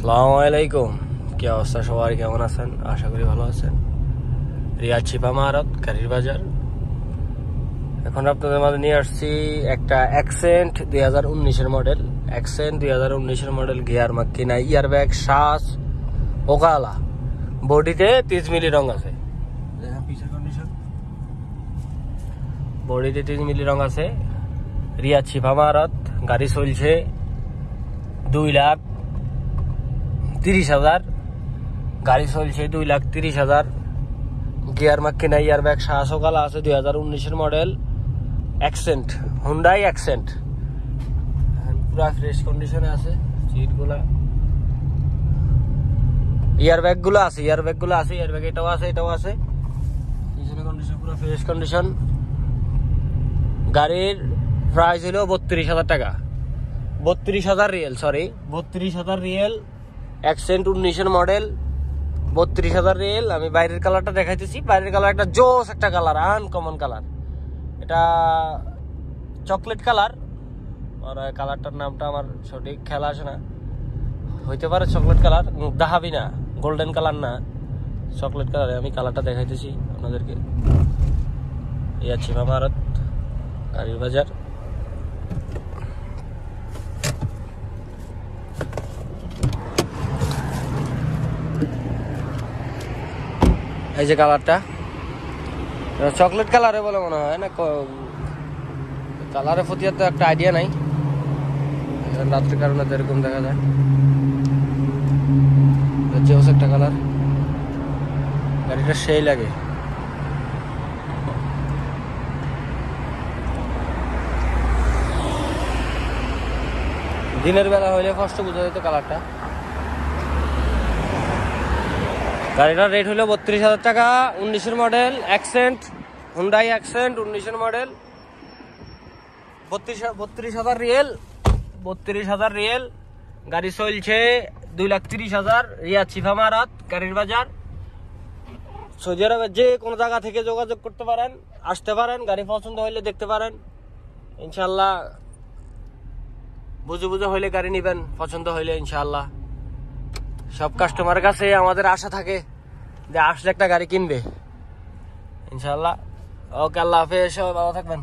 আসসালামু আলাইকুম। কি অবস্থা সবার, কেমন আছেন? আশা করি ভালো আছেন। রিয়াদ শিপা মাহারাত গাড়ির বাজার। এখন আপনাদের মাঝে নিয়ে আসছি একটা অ্যাকসেন্ট 2019-এর মডেল। অ্যাকসেন্ট 2019-এর মডেল, গিয়ার মাক্কিনা, ইয়ার ব্যাগ, শ্বাস, ওকালা। বডিতে 30 মিলি রং আছে। বডিতে 30 মিলি রং আছে। রিয়াদ শিপা মাহারাত। গাড়ি চলছে 2,30,000। গাড়ি চলছে 2,30,000। গিয়ার মাক্কিনা, ইয়ার ব্যাগ, শাহসকালা আছে। 2019-এর মডেল অ্যাকসেন্ট, হুন্ডাই অ্যাকসেন্ট। পুরা ফ্রেশ কন্ডিশনে আছে। সিটগুলা, ইয়ার ব্যাগ গুলো আছে, ইয়ার ব্যাগ এটাও আছে, এটাও আছে। পিছনে কন্ডিশন পুরো ফ্রেশ কন্ডিশন। গাড়ির প্রাইস হলো 32,000 টাকা। 32,000 রিয়েল, সরি 32,000 রিয়েল। অ্যাকসেন্ট 19-এর মডেল, 32,000 রিয়েল। আমি বাইরের কালারটা দেখাইতেছি। বাইরের কালার একটা জোস একটা কালার, আনকমন কালার। এটা চকলেট কালার। আর কালারটার নামটা আমার সঠিক খেয়াল আসে না, হইতে পারে চকলেট কালার, দাহাবি না, গোল্ডেন কালার না, চকলেট কালার। আমি কালারটা দেখাইতেছি আপনাদেরকে। রিয়াদ শিপা মাহারাত গাড়ির বাজার। এই যে কালারটা, চকলেট কালারে বলে মনে হয় না, কালারের প্রতি তো একটা আইডিয়া নাই, রাত্রির কারণে এরকম দেখা যায়। জোস একটা কালার, গাড়িটা সেই লাগে। দিনের বেলা হইলে কষ্ট বোঝা যেত কালারটা। গাড়িটার রেট হলো 32,000 টাকা। 19-এর মডেল অ্যাকসেন্ট, হুন্ডাই অ্যাকসেন্ট 19-এর মডেল। 32,000 রিয়েল, 32,000 রিয়েল। গাড়ি চলছে 2,30,000। রিয়াদ শিপা মাহারাত গাড়ির বাজার। সৌদি আরবের যে কোনো জায়গা থেকে যোগাযোগ করতে পারেন, আসতে পারেন। গাড়ি পছন্দ হইলে দেখতে পারেন। ইনশাল্লাহ বুঝে বুঝে হইলে গাড়ি নিবেন, পছন্দ হইলে ইনশাল্লাহ। সব কাস্টমারের কাছে আমাদের আশা থাকে যে আসলে একটা গাড়ি কিনবে ইনশাল্লাহ। ওকে, আল্লাহ হাফেজ, সবাই ভালো থাকবেন।